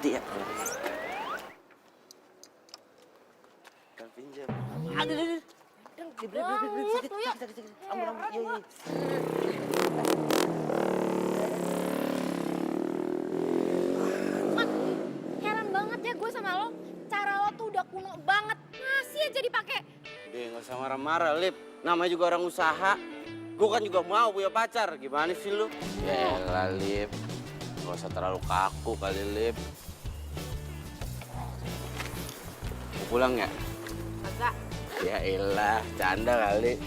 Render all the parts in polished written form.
hati-hati ya. Kan pinjam. Aduh. Sakit. Ampun. Iya. Heran banget ya gue sama lo. Cara lo tuh udah kuno banget. Masih aja dipakai. Deh, nggak usah marah-marah, Lip. Namanya juga orang usaha. Gue kan juga mau punya pacar. Gimana sih lu? Yaelah, Lip. Gak usah terlalu kaku kali, Lip. Mau pulang ya? Agak. Ya elah, canda kali.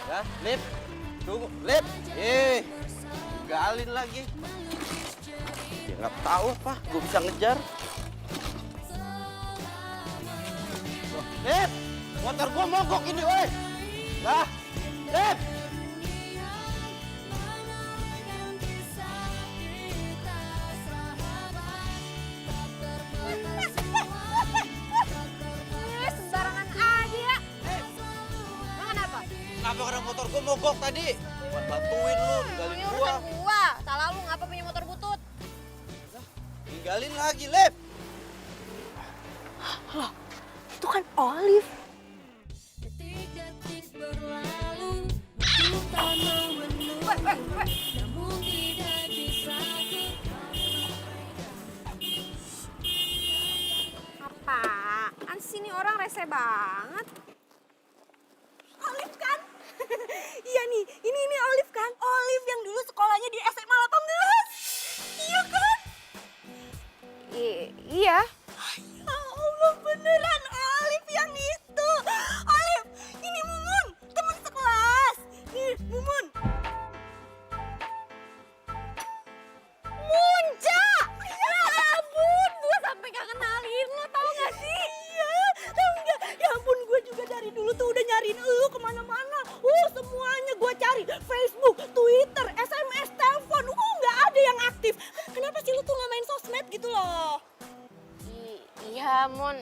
Ya, Lip. Tunggu, Lip. Galin lagi. Ya nggak tahu apa, gue bisa ngejar. Loh, Lip, motor gue mogok ini, woi. Lah, Lip. Sembarangan aja ya. Emang kenapa? Kenapa karena motor gue mogok tadi? Buat bantuin lu, ninggalin Ini gua. urusan gua. Salah lu ngapa punya motor butut? Ninggalin lagi, Lip. Loh, itu kan Olive. Apaan sih ini orang rese banget? Olive kan? Iya nih, ini Olive kan? Olive yang dulu sekolahnya di SMA 18. Iya kan? Iya. Ya Allah, beneran Olive yang itu. Olive, ini Mumun, teman sekelas. Nih, Mumun. Munca! Ya ampun, gue sampai gak kenalin lo, tau gak sih? Iya, tahu nggak? Ya ampun, gue juga dari dulu tuh udah nyariin lu kemana-mana. Semuanya gue cari. Facebook, Twitter, SMS, telepon. Nggak ada yang aktif. Kenapa sih lu tuh nggak main sosmed gitu loh? Iya, Mun.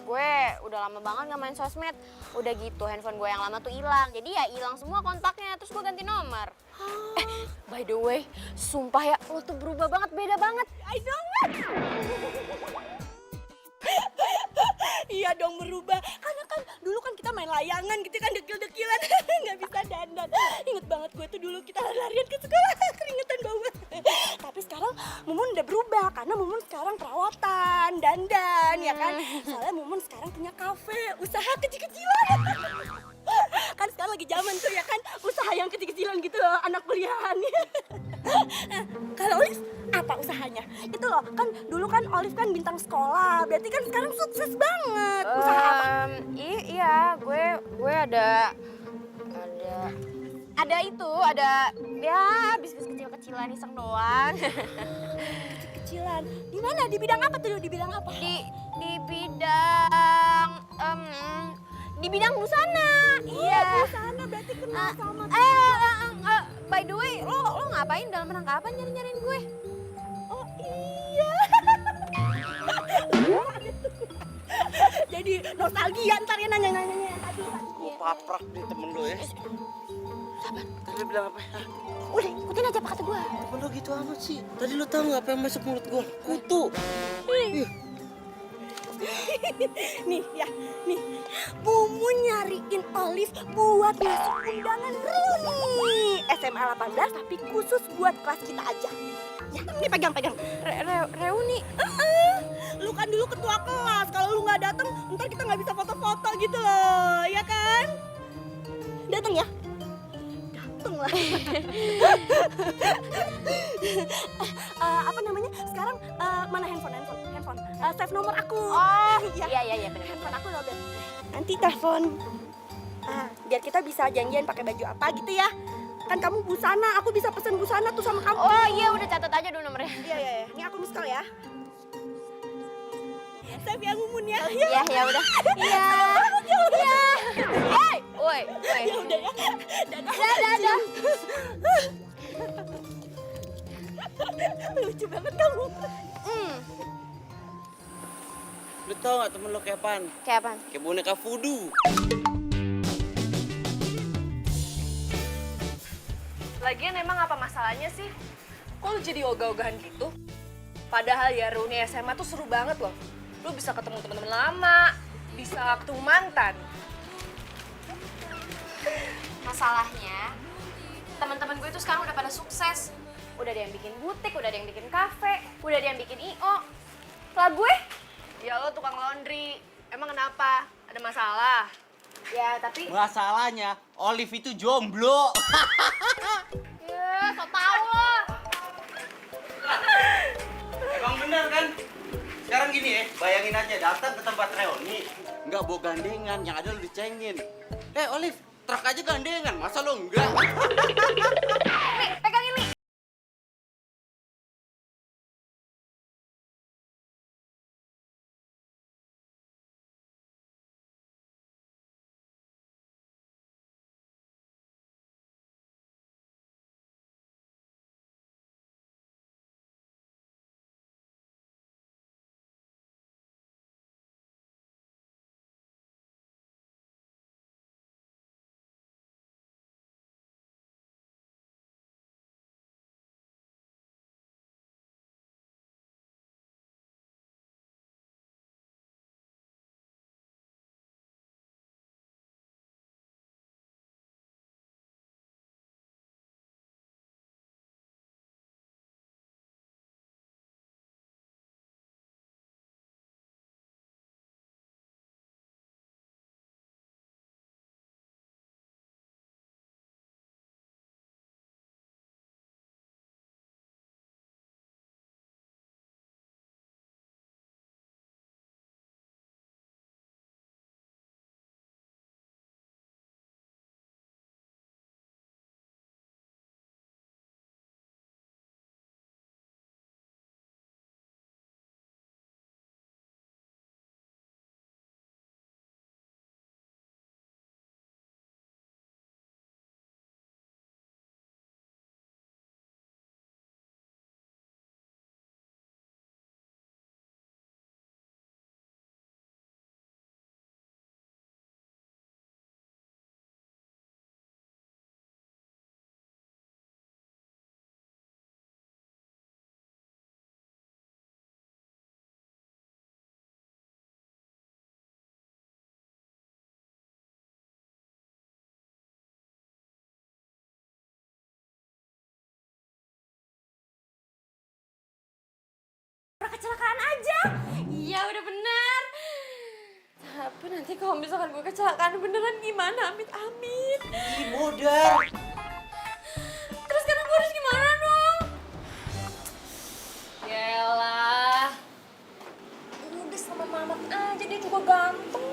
Gue udah lama banget gak main sosmed. Udah gitu, handphone gue yang lama tuh hilang. Jadi ya hilang semua kontaknya, terus gue ganti nomor. By the way, sumpah ya, lo tuh berubah banget, beda banget. I know it. Iya dong berubah. Karena kan dulu kan kita main layangan gitu kan, dekil-dekilan. Nggak bisa dandan. Ingat banget gue tuh dulu kita larian ke sekolah. Keringetan banget. Tapi sekarang Mumun udah berubah. Karena Mumun sekarang perawatan, dandan ya kan. Soalnya Mumun sekarang punya kafe, usaha kecil-kecilan. Kan sekarang lagi zaman tuh ya kan, usaha yang kecil-kecilan gitu loh, anak kuliahan. Nah, kalau Olive apa usahanya? Itu loh, kan dulu kan Olive kan bintang sekolah, berarti kan sekarang sukses banget. Usaha apa? Iya, gue ada ya bisnis kecil-kecilan iseng doang. Kecilan. Di mana? Di bidang apa tuh? Di bidang apa? Di bidang busana. Iya, busana berarti kenal sama. By the way, lo ngapain dalam rangka apa nyariin gue? Oh iya. Jadi nostalgia ntar ya nanya-nanya tadi. Gue paprak nih temen lu ya. Sabar. Tadi lu bilang apa ya? Udah, ikutin aja apa kata gue. Temen lu gitu amat sih. Tadi lu tahu nggak apa yang masuk mulut gue? Kutu. Ih. Nih ya, nih. Mumun nyariin Olive buat masuk undangan reuni SMA 18 tapi khusus buat kelas kita aja. Ya, nih pegang. Reuni. Lu kan dulu ketua kelas, kalau lu nggak datang, ntar kita nggak bisa foto-foto gitu loh, ya kan? Datang ya? Datang lah. Apa namanya? Sekarang mana handphone? Save nomor aku. Oh, ya. iya benar. Handphone aku loh, Ben. Nanti telepon. Biar kita bisa janjian pakai baju apa gitu ya. Kan kamu busana, aku bisa pesen busana tuh sama kamu. Oh iya, udah catat aja dulu nomornya. Iya. Ini aku miss call ya. Save ya Mumun ya. Iya udah. Iya. Woi. Ya udah ya. Dadah. Lucu banget kamu. Lu tau gak temen lo kayak apaan? Kayak apaan? Kayak boneka voodoo. Lagian emang apa masalahnya sih? Kok lu jadi ogah-ogahan gitu? Padahal ya reuni SMA tuh seru banget loh. Lu bisa ketemu teman-teman lama, bisa ketemu mantan. Masalahnya, teman-teman gue itu sekarang udah pada sukses. Udah ada yang bikin butik, udah ada yang bikin kafe, udah ada yang bikin IO. Lah gue? Ya lo tukang laundry, emang kenapa? Ada masalah? Ya tapi... Masalahnya, Olive itu jomblo. Ya, so tau lo. Emang bener kan? Sekarang gini ya, bayangin aja datang ke tempat reuni, nggak bawa gandengan, yang ada lu dicengin. Olive, truk aja gandengan, masa lo enggak? Nih, pegang ini. Kecelakaan aja. Iya udah bener. Tapi nanti kalau misalkan gue kecelakaan beneran gimana? Amit-amit. Ih, modal. Terus sekarang gue harus gimana dong? Yaelah. Udah sama Mamat aja, dia juga ganteng.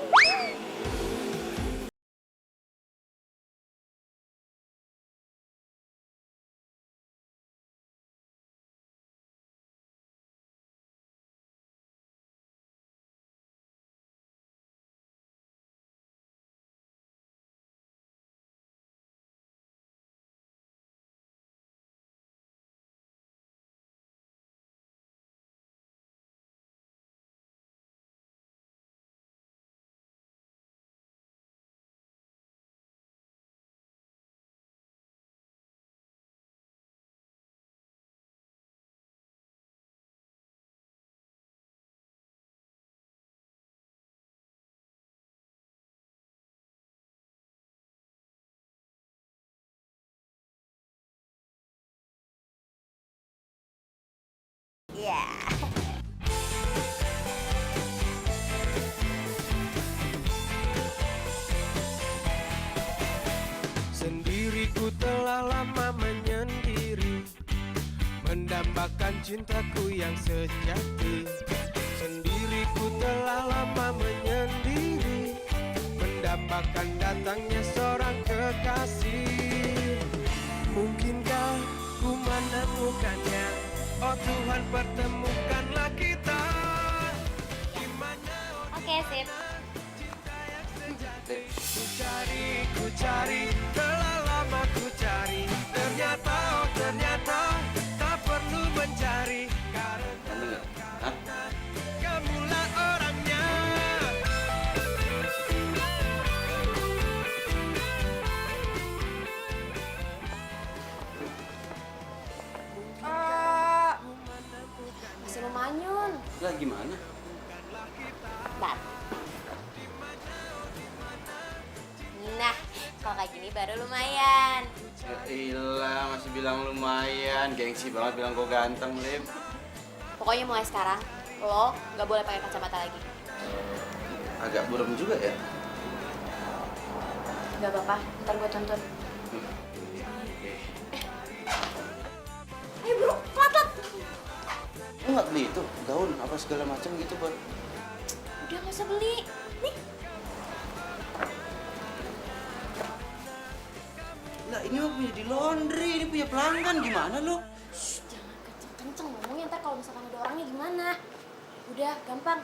Sendiriku telah lama menyendiri, mendambakan cintaku yang sejati. Sendiriku telah lama menyendiri, mendambakan datangnya seorang kekasih. Mungkinkah ku menemukannya? Oh Tuhan, pertemukanlah kita. Gimana Oke, sip. Ku cari, telah lama ku cari. Ternyata, oh ternyata tak perlu mencari. Karena kamulah orangnya. gimana? Bentar. Nah, kalau kayak gini baru lumayan. Ya ilah, masih bilang lumayan. Gengsi banget bilang gue ganteng, Liv. Pokoknya mulai sekarang, lo nggak boleh pakai kacamata lagi. Agak buram juga ya. Nggak apa-apa, ntar gue tuntun. Ayo bro, pelat-pelat. Lu nggak beli itu gaun apa segala macam gitu, Bang? Udah nggak usah beli. Nih, Lah ini mah punya di laundry, ini punya pelanggan, gimana lu? shh, jangan kenceng-kenceng ngomongnya, ntar kalau misalkan ada orangnya gimana? Udah, gampang.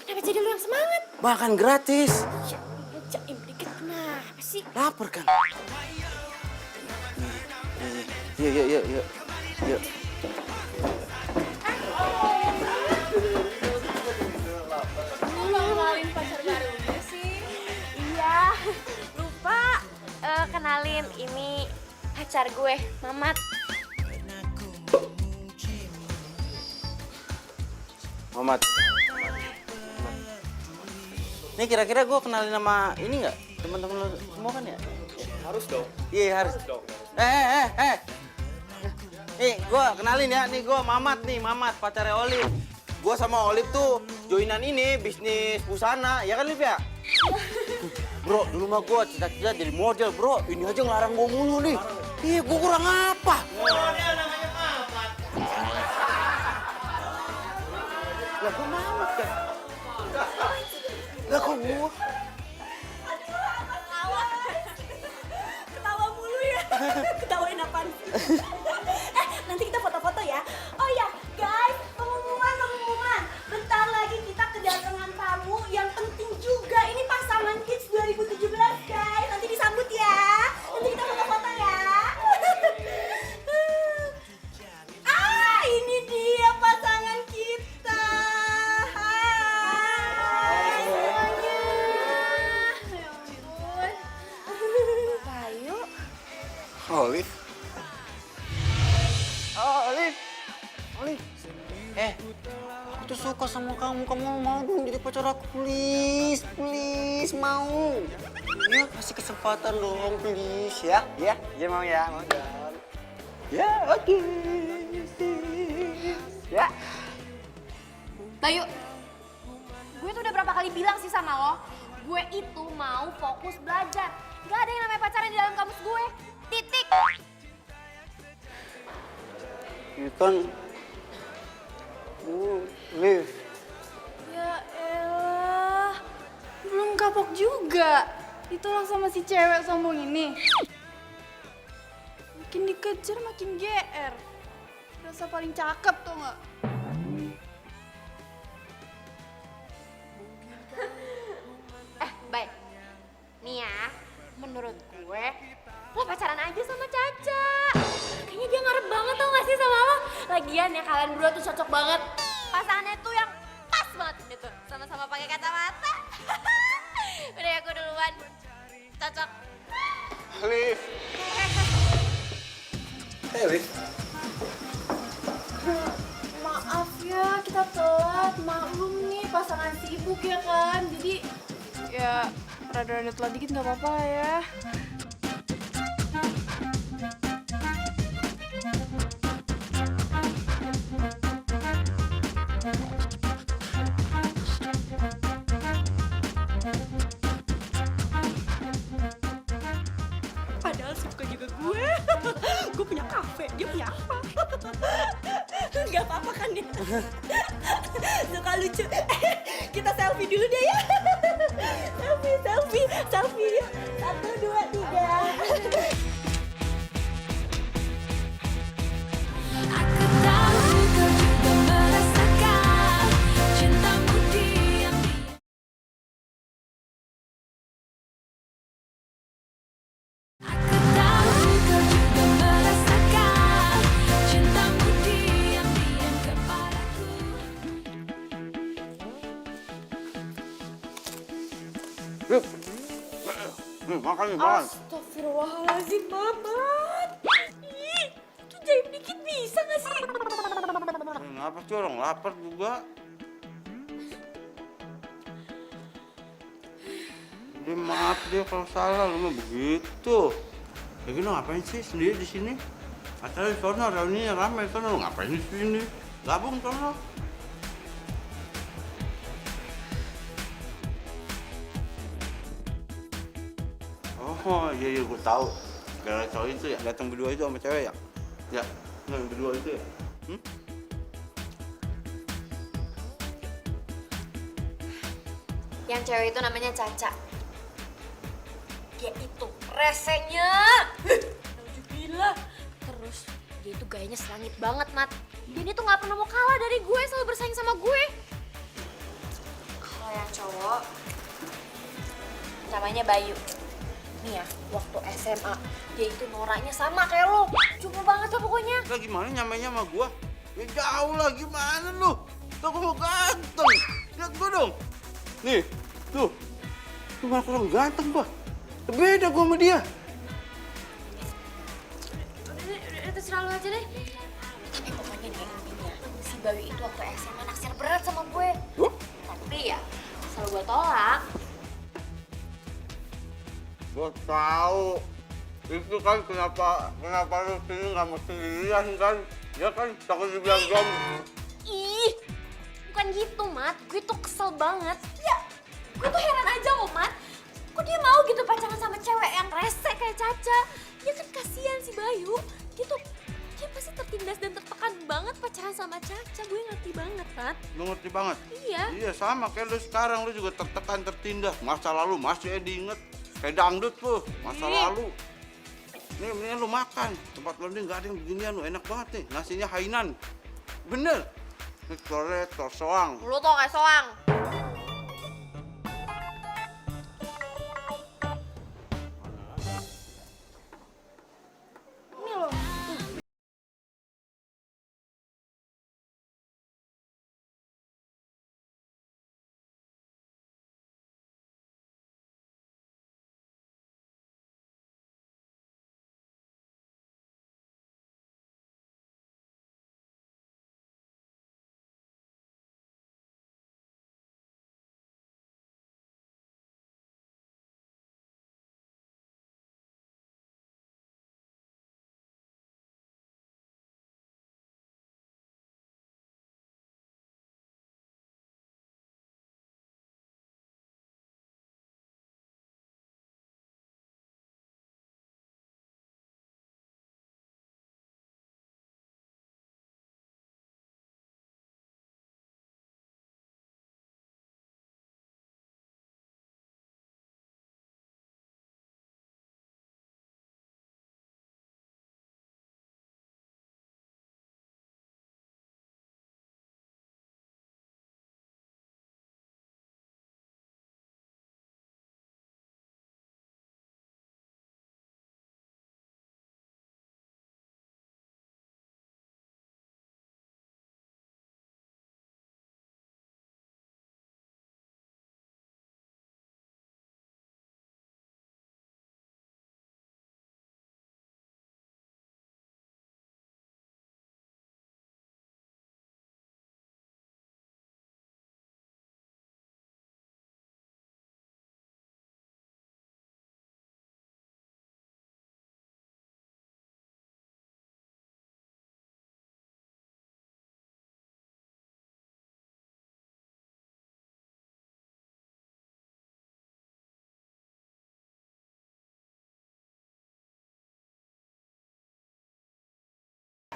Kenapa jadi lu yang semangat? Makan gratis. Ya, jaim dikit kenapa sih? Lapar kan? Yuk. Lu kenalin pacar barunya sih. Iya, lupa kenalin ini pacar gue, Mamat. Muhammad. Nih kira-kira gue kenalin sama ini nggak? Teman-teman lo semua kan ya? Harus dong. Iya harus. Dong. Nih gue kenalin ya, nih gue Mamat pacarnya Olive. Gue sama Olive tuh joinan ini bisnis busana, ya kan Olive ya? Bro, dulu mah gue cita-cita jadi model bro, ini aja ngelarang gue mulu nih. Iya, gue kurang apa? Model namanya Mamat. Lah gue Mamat kan? Lah kok gue? Ketawa mulu ya. Ketawain apaan? Nanti kita foto-foto ya. Oh ya, guys, pengumuman. Bentar lagi kita kedatangan tamu yang penting juga. Ini pasangan Kids 2017, guys. Nanti disambut ya. Nanti kita foto-foto ya. Ini dia pasangan kita. Hai semuanya. Ya ampun. Bayu. Olive. Oh, Olive. Aku tuh suka sama kamu. Kamu mau dong jadi pacar aku, please, mau. Ya, kasih kesempatan dong, please, ya. Ya mau ya, mau kan. Ya, oke. Ya. Bayu, gue tuh udah berapa kali bilang sih sama lo, gue itu mau fokus belajar. Gak ada yang namanya pacaran di dalam kamus gue. Titik. Ini kan Liv. Ya elah, belum kapok juga. Ditolak sama si cewek sombong ini. Makin dikejar makin GR. Rasa paling cakep tuh nggak? Baik. Nih ya, menurut gue, lo pacaran aja sama Caca. Kayaknya dia ngarep banget tau gak sih sama lo. Lagian ya kalian berdua tuh cocok banget. Pasangannya tuh yang pas banget gitu. Sama-sama pakai kacamata. Udah ya, gue duluan. Cocok. Liv. Liv. Maaf ya, kita telat. Maklum nih, pasangan sibuk ya kan, jadi ya rada-rada telat dikit nggak apa-apa lah ya. Padahal suka juga gue. Gue punya kafe, dia punya apa? Gak apa-apa kan ya? Suka lucu. Kita selfie dulu deh ya. Selfie. 1, 2, 3. Aku tahu kau juga merasakan cintamu diam-diam. Aku tahu kau juga merasakan cintamu diam-diam kepadaku. Yuk. Makan nih, makan. Astagfirullahaladzim, Mamat. Ih, itu jaim dikit bisa gak sih? Kenapa sih orang lapar juga? Dia maaf dia kalau salah, lu mah begitu. Ya gini ngapain sih sendiri di sini? Acara di sono reuninya ramai sono, lu ngapain di sini? Gabung sono. Oh iya gue tahu. Gara cowok itu ya datang berdua itu sama cewek ya? Ya, yang berdua itu ya. Yang cewek itu namanya Caca. Dia itu resenya. Alhamdulillah. Terus dia itu gayanya selangit banget, Mat. Dia ini tuh nggak pernah mau kalah dari gue, selalu bersaing sama gue. Kalau yang cowok, namanya Bayu. Nih ya, waktu SMA, dia itu noraknya sama kayak lo. Cuma banget lah pokoknya. Lah gimana nyamainya sama gua? Ya jauh lah gimana lu? Tuh gua mau ganteng. Lihat gua dong. Nih, tuh. Lu malah kurang ganteng gua. Beda gua sama dia. Udah terserah lo aja deh. Tapi pokoknya nih intinya, si Bayu itu waktu SMA naksir berat sama gue. Tapi ya, selalu gue tolak. Gua tahu. Itu kan kenapa lu sini nggak mesti sendirian kan? Ya kan takut dibilang jomblo. Ih, bukan gitu, Mat. Gue tuh kesel banget. Ya, gue tuh heran aja loh, Mat. Kok dia mau gitu pacaran sama cewek yang rese kayak Caca? Ya kan kasihan si Bayu. Dia pasti tertindas dan tertekan banget pacaran sama Caca. Gue ngerti banget, Mat. Lu ngerti banget? Iya. Iya sama kayak lu sekarang, lu juga tertekan, tertindas. Masa lalu masih diinget. Kayak dangdut lu, masa lalu. Nih mendingan lu makan. Tempat lu ini nggak ada yang beginian lu, enak banget nih. Nasinya Hainan. Bener. Ini telur soang. Lu tau kayak soang.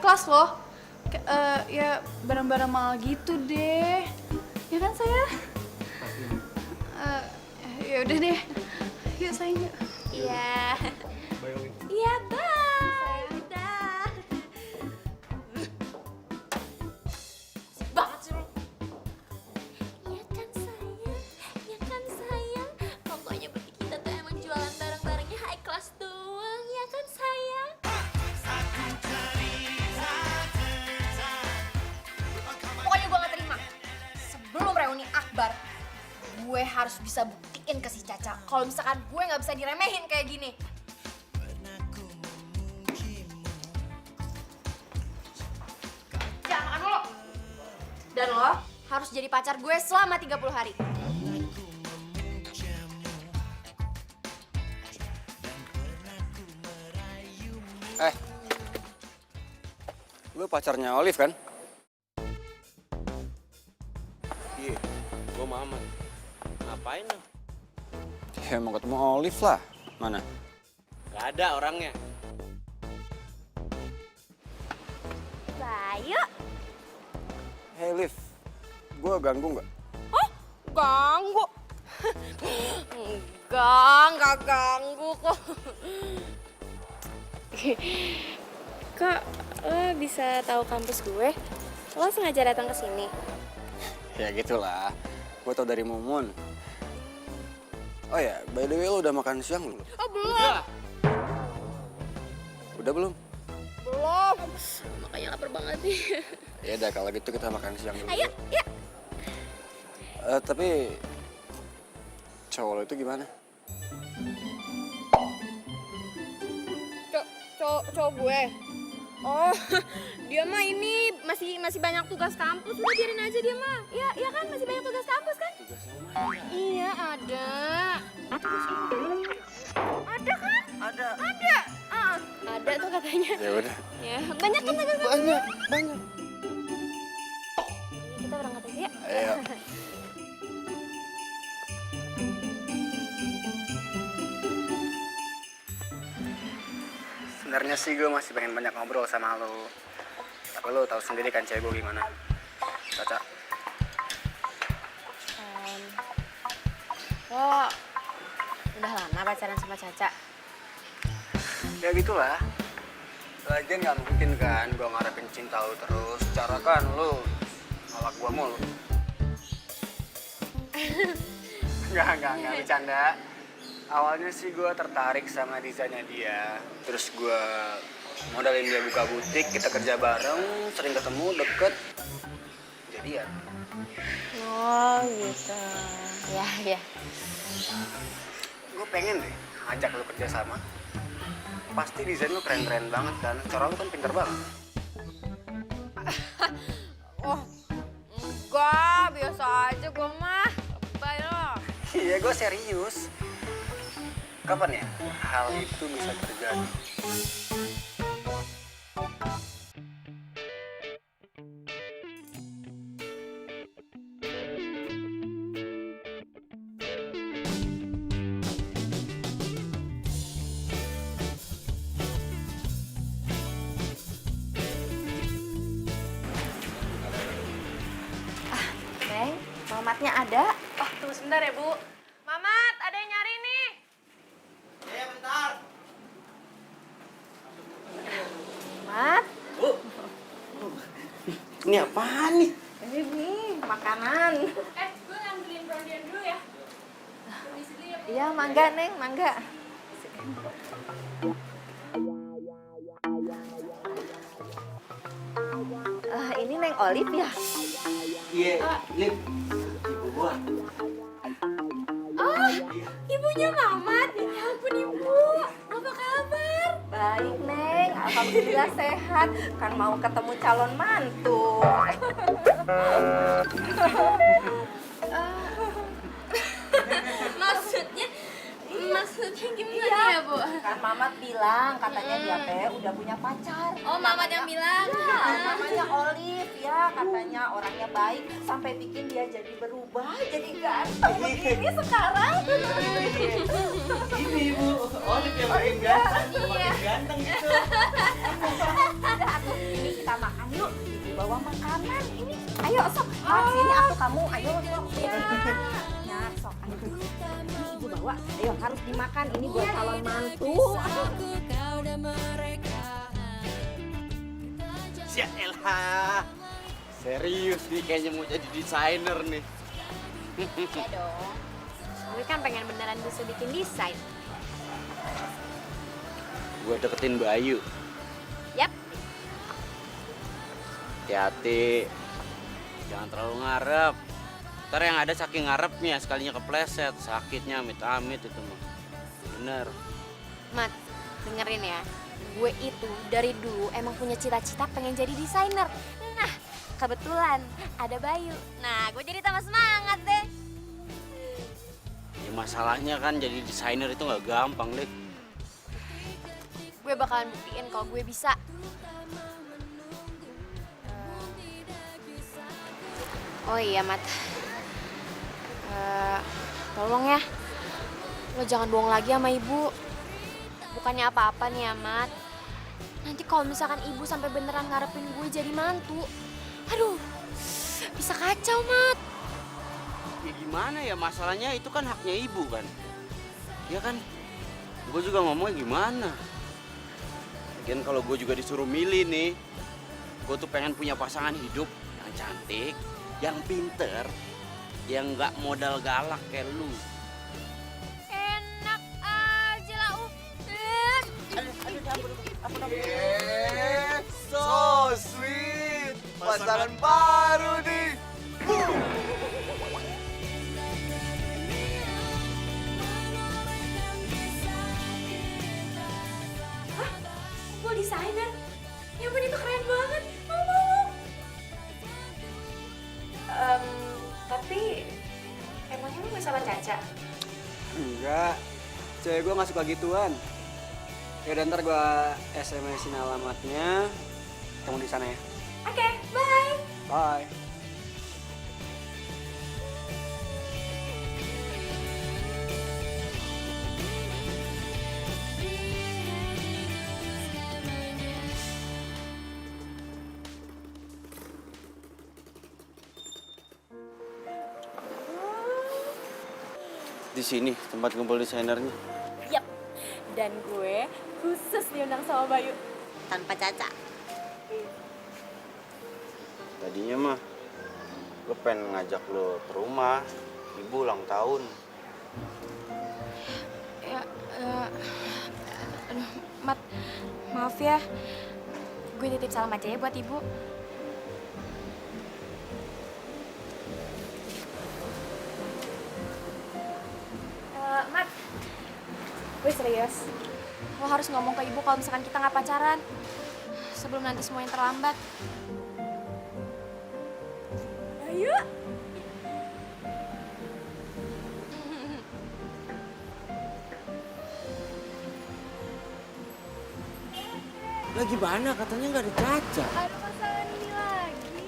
kelas loh. Ya barang-barang mahal gitu deh. Ya kan saya? Ya udah deh. Yuk sayang yuk. Iya. Iya, bye. Dah. Banget sih lu. Ya kan sayang, ya kan sayang. Pokoknya berarti kita tuh emang jualan barang-barangnya high class doang, ya kan sayang? Pokoknya gue gak terima. Sebelum reuni akbar, gue harus bisa buktiin ke si Caca kalau misalkan gue gak bisa diremehin kayak gini. Jangan makan dulu. Dan lo harus jadi pacar gue selama 30 hari. Lu pacarnya Olive kan? Iya, gue Mamat. Ngapain lo? Ya mau ketemu Olive lah. Mana? Gak ada orangnya. Bayu. Hey Liv, gue ganggu nggak? Ganggu. Enggak ganggu kok. Kok lo bisa tahu kampus gue? Lo sengaja datang ke sini? Ya gitulah. Gue tau dari Mumun. Oh ya, by the way lo udah makan siang belum? Oh belum. Udah belum? Belum. Makanya lapar banget nih. Ya udah kalau gitu kita makan siang dulu. Ayo, ya. Tapi cowok lo itu gimana? Cowok gue. Oh, dia mah ini masih banyak tugas kampus. Udah biarin aja dia mah. Ya kan masih banyak tugas kampus kan? Iya, ada. Ada kan? Ada. Ada tuh katanya. Ya udah. Ya, banyak kan tugas kampus? Banyak. Kita berangkat aja ya. Ayo. Sebenarnya sih gue masih pengen banyak ngobrol sama lo. Tapi lo tahu sendiri kan cewek gue gimana. Caca. Lo udah lama pacaran sama Caca? Ya gitulah. Lagian nggak mungkin kan gue ngarepin cinta lo terus. Cara kan lo nolak gue mulu. Enggak, bercanda. Awalnya sih gue tertarik sama desainnya dia. Terus gue modalin dia buka butik, kita kerja bareng, sering ketemu, deket. Jadian. Oh gitu. Ya. Gue pengen deh ngajak lo kerja sama. Pasti desain lo keren-keren banget kan. Cara lo kan pinter banget. Oh, enggak, biasa aja gue mah. Bye lo. Iya, gue serius. Kapan ya hal itu bisa terjadi? Neng, Mamatnya ada? Oh, tunggu sebentar ya, Bu. Mamat, ada yang nyari nih. Iya, bentar. Mat, Ini apaan nih? ini makanan. Gue ngambilin Brodian dulu ya. Iya, mangga, Neng, mangga. Ini Neng Olive ya? Iya, Lip. Ibu gua. Oh, ibunya Mamat. Ya ampun, Ibu. Apa kabar? Baik, Neng. Alhamdulillah sehat. Kan mau ketemu calon mantu. Maksudnya gimana ya, Bu? Kan Mamat bilang katanya dia teh udah punya pacar. Oh, Mamat yang bilang. Namanya Olive ya, katanya orangnya baik sampai bikin dia jadi berubah, jadi ganteng begini sekarang. Ini Ibu, Olive yang makin ganteng, makin ganteng gitu. Udah, ini Ayo sok, sini atuh kamu, ayo sok. Ya sok, ayo. Ini ibu bawa, ayo harus dimakan. Ini buat calon mantu. Elah. Serius nih kayaknya mau jadi desainer nih. Ya dong. Gue kan pengen beneran bisa bikin desain. Gue deketin Bayu. Yap. Hati-hati. Jangan terlalu ngarep. Ntar yang ada saking ngarepnya sekalinya kepleset. Sakitnya amit-amit itu mah. Bener. Mat, dengerin ya. Gue itu dari dulu emang punya cita-cita pengen jadi desainer. Nah, kebetulan ada Bayu. Nah, gue jadi tambah semangat deh. Ya masalahnya kan jadi desainer itu nggak gampang, Lik. Gue bakalan buktiin kalau gue bisa. Oh iya, Mat. Tolong ya. Lo jangan bohong lagi sama ibu. Bukannya apa-apa nih, Mat. Nanti kalau misalkan ibu sampai beneran ngarepin gue jadi mantu. Aduh, bisa kacau, Mat. Ya gimana ya, masalahnya itu kan haknya ibu kan. Ya kan, gue juga ngomongnya gimana. Lagian kalau gue juga disuruh milih nih, gue tuh pengen punya pasangan hidup yang cantik, yang pinter, yang nggak modal galak kayak lu. Enak aja lah, So sweet. Pasangan baru nih. Gue desainer. Ya ampun itu keren banget. Mau. Tapi emangnya lu gak sama Caca? Enggak, cewek gue gak suka gituan. Yaudah ntar gue SMS-in alamatnya, ketemu di sana ya. Oke, bye. Bye. Di sini tempat kumpul desainernya. Yap. Dan gue khusus diundang sama Bayu. tanpa Caca. Tadinya mah gue pengen ngajak lo ke rumah. Ibu ulang tahun. Ya, aduh, Mat, maaf ya. Gue titip salam aja ya buat ibu. Mat, gue serius. Lo harus ngomong ke ibu kalau misalkan kita nggak pacaran. Sebelum nanti semuanya terlambat. Ayo. Lah gimana? Katanya nggak ada Caca. Ada pasangan ini lagi.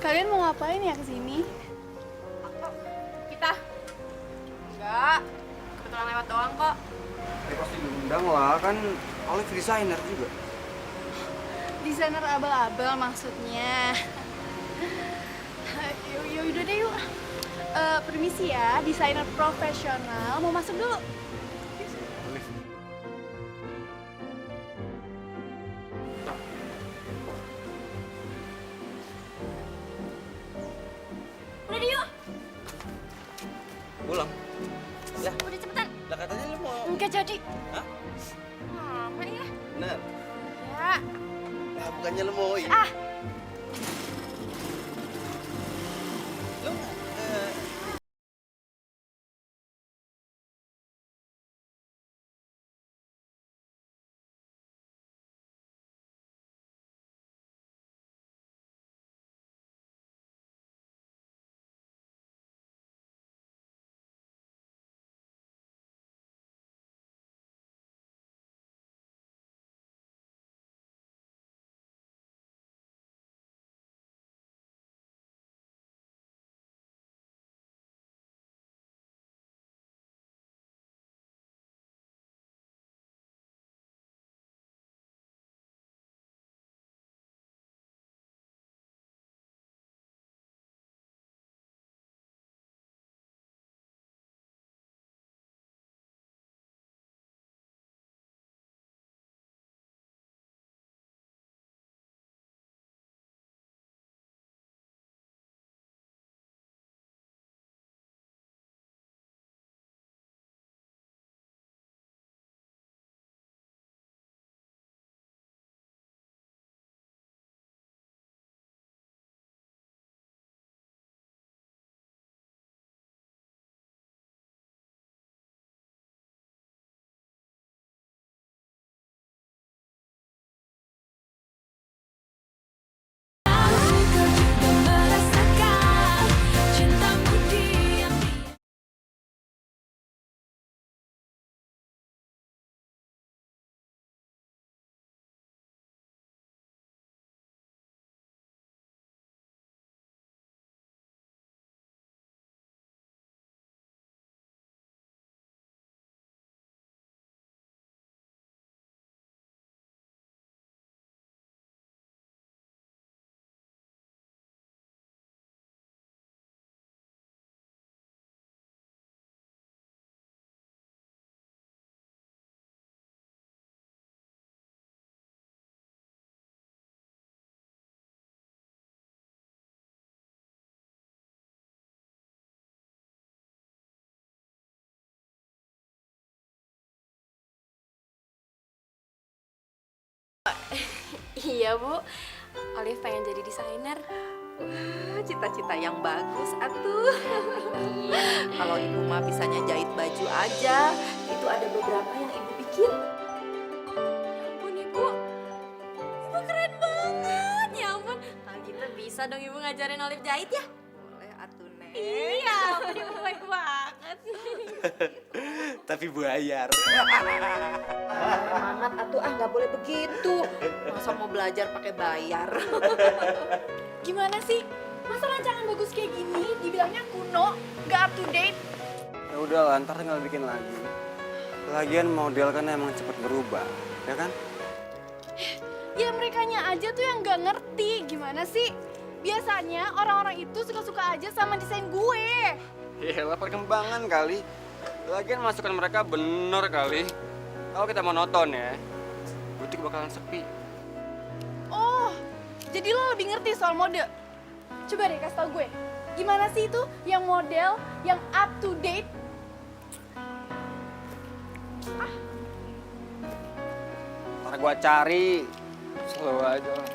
Kalian mau ngapain ya kesini? Kita? Enggak. Kebetulan lewat doang kok. Ya pasti diundang lah, kan Olive desainer juga. Desainer abal-abal maksudnya. Yaudah deh yuk. Permisi ya, desainer profesional mau masuk dulu. Udah deh yuk. Pulang. Lah, Udah cepetan. lah katanya lu mau. Enggak jadi. Hah? Lama ya. Bener. Ya. Lah bukannya lu mau. Ah, Iya Bu, Olive pengen jadi desainer. Wah, cita-cita yang bagus atuh. Kalau ibu mah bisanya jahit baju aja, itu ada beberapa yang ibu bikin. Ya ampun Ibu, Ibu keren banget. Ya ampun, kalau gitu bisa dong Ibu ngajarin Olive jahit ya? Boleh atuh, Neng. Iya, ampun Ibu baik banget. Tapi bayar. Semangat atuh, nggak boleh begitu. Masa mau belajar pakai bayar? Gimana sih? Masa rancangan bagus kayak gini dibilangnya kuno, nggak up to date? Ya udah lah, ntar tinggal bikin lagi. Lagian model kan emang cepet berubah, ya kan? Ya merekanya aja tuh yang nggak ngerti. Gimana sih? Biasanya orang-orang itu suka-suka aja sama desain gue. Yalah, perkembangan kali. Lagian masukan mereka bener kali. Kalau kita monoton ya, butik bakalan sepi. Oh, jadi lo lebih ngerti soal mode? Coba deh kasih tau gue, gimana sih itu yang model, yang up to date? Ntar gua cari, slow aja lah.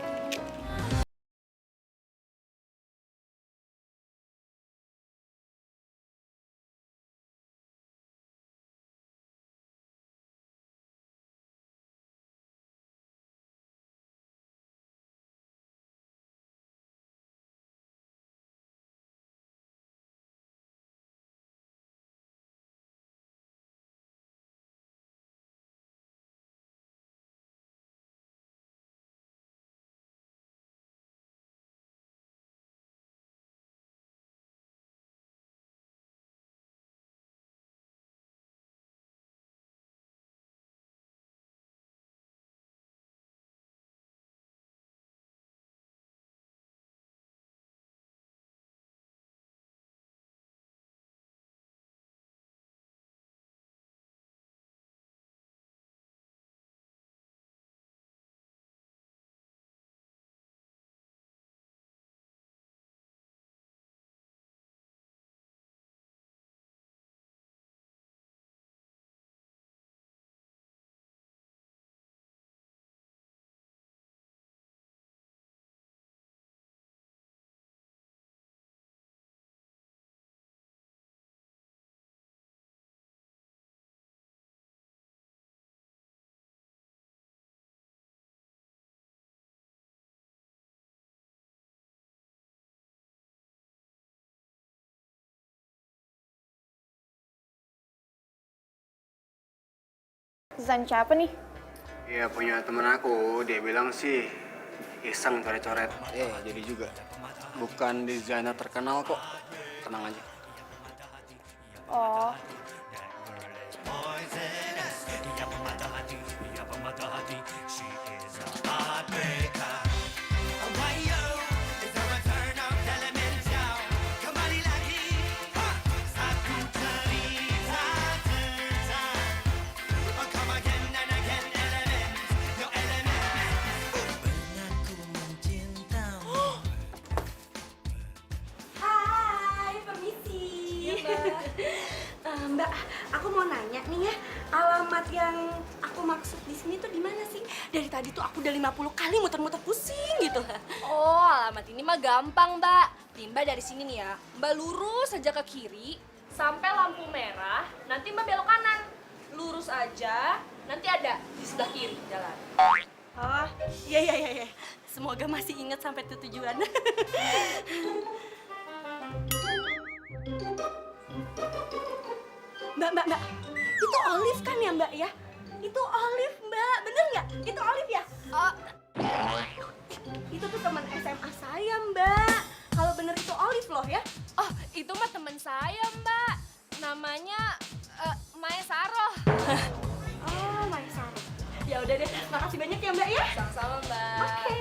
Desain siapa nih? Iya, punya temen aku, dia bilang sih iseng coret-coret. Jadi juga. Bukan desainer terkenal kok, tenang aja. Oh, Hai, permisi. Mbak, aku mau nanya nih ya, alamat yang aku maksud di sini tuh di mana sih? Dari tadi tuh aku udah 50 kali muter-muter pusing gitu. Oh, alamat ini mah gampang, Mbak. Nih, Mbak dari sini nih ya. Mbak lurus aja ke kiri sampai lampu merah, nanti Mbak belok kanan. Lurus aja, nanti ada di sebelah kiri jalan. Oh, iya iya iya. Iya. Semoga masih ingat sampai tujuan. Mbak. Itu Olive kan ya, Mbak ya? Itu Olive, Mbak. Bener nggak? Itu Olive ya? Oh, Itu tuh teman SMA saya, Mbak. Kalau bener itu Olive loh ya. oh, itu mah teman saya, Mbak. Namanya Maya Saroh. Oh, Maisar. Ya udah deh, makasih banyak ya, Mbak ya. Sama-sama, Mbak. Oke.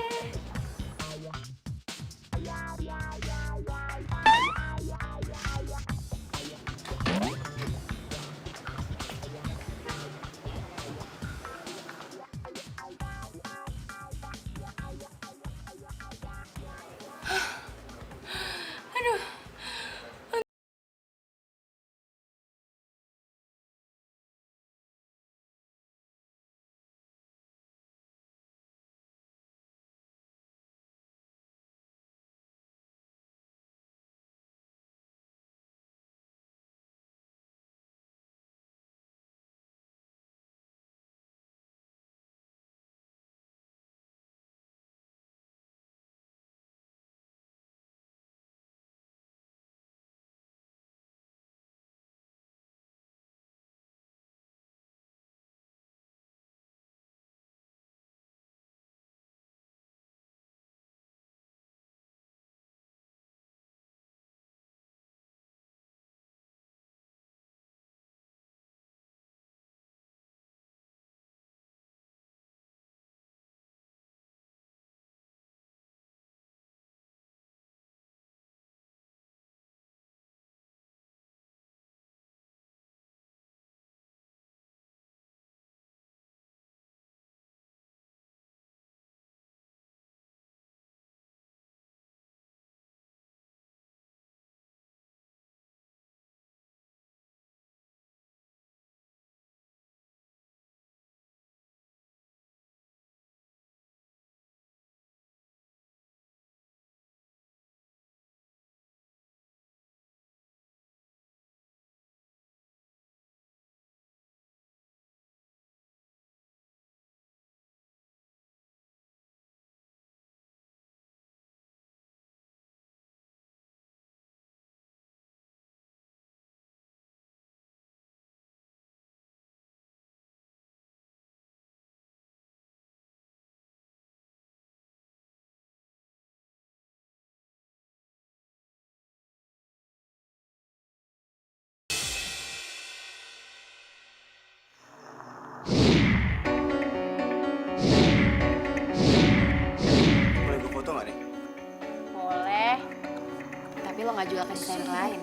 nggak jual ke desainer lain.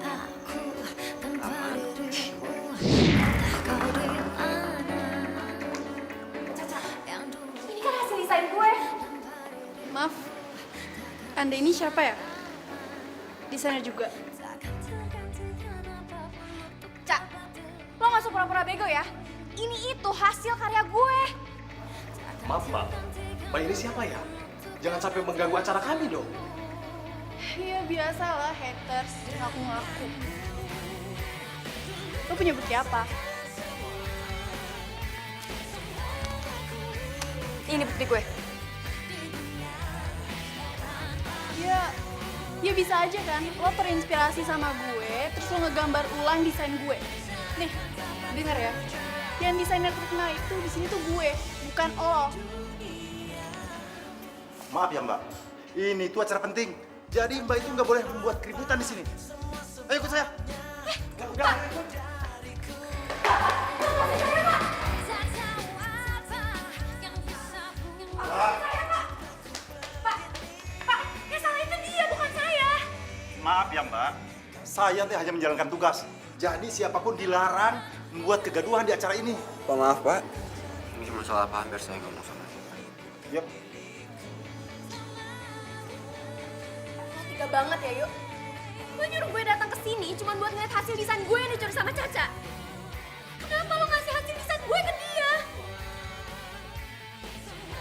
Ini kan hasil desain gue. Maaf, Anda ini siapa ya? Desainer juga? Cak, lo nggak usah pura-pura bego ya. Ini itu hasil karya gue. Maaf Mbak, Mbak ini siapa ya? Jangan sampai mengganggu acara kami dong. Iya biasalah haters, ngaku-ngaku. Lo punya bukti apa? Ini bukti gue. Ya bisa aja kan, lo terinspirasi sama gue, terus lo ngegambar ulang desain gue. Nih, denger ya. Yang desainer terkenal itu di sini tuh gue, bukan lo. Maaf ya Mbak, ini tuh acara penting. Jadi Mbak itu nggak boleh membuat keributan di sini. Ayo ikut saya. Maaf ya Mbak, saya teh hanya menjalankan tugas. Jadi siapapun dilarang membuat kegaduhan di acara ini. Pak maaf Pak, ini masalah apa biar saya ngomong sama dia. Yap. Tiga banget ya, Yuk. Lo nyuruh gue datang ke sini cuma buat ngeliat hasil desain gue yang dicuri sama Caca. Kenapa lo ngasih hasil desain gue ke dia?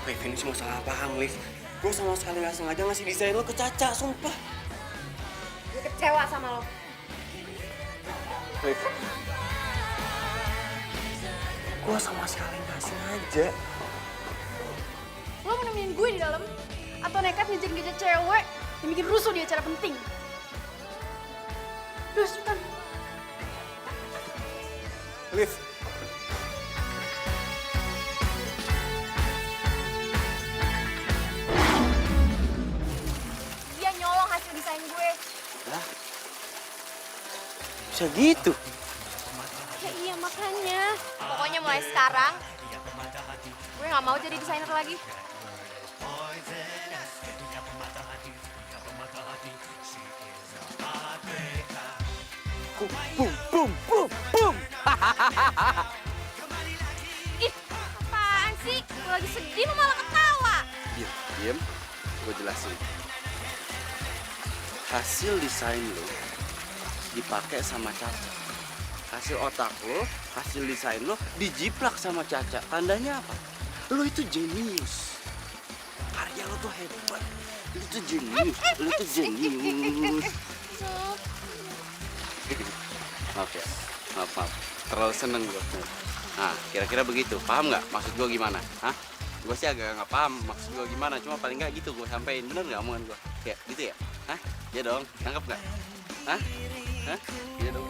Liv, ini semua salah paham, Liv. Gue sama sekali nggak sengaja ngasih desain lo ke Caca, sumpah. Gue kecewa sama lo. Liv, gue sama sekali nggak sengaja. Lo mau nemenin gue di dalam? Atau nekat ngejar-ngejar cewek yang bikin rusuh di acara penting? Terus, cepetan. Liv, Dia nyolong hasil desain gue. Bisa gitu? Ya iya makanya. Pokoknya mulai sekarang, gue nggak mau jadi desainer lagi. Boom, boom, boom, boom. Ih, apaan sih? Gue lagi sedih lo malah ketawa. Diam, gue jelasin. Hasil desain lo dipakai sama Caca. Hasil otak lo, hasil desain lo dijiplak sama Caca. Tandanya apa? Lo itu jenius. Karya lo tuh hebat. Lo tuh jenius. Lo tuh jenius. Maaf ya, maaf. Terlalu seneng gue. Nah, kira-kira begitu. Paham nggak maksud gue gimana? Hah? Gue sih agak nggak paham maksud gue gimana. Cuma paling nggak gitu gue sampein. Bener nggak omongan gue? Kayak gitu ya? Hah? Ya dong. Tangkap nggak? Hah? Hah? Iya dong.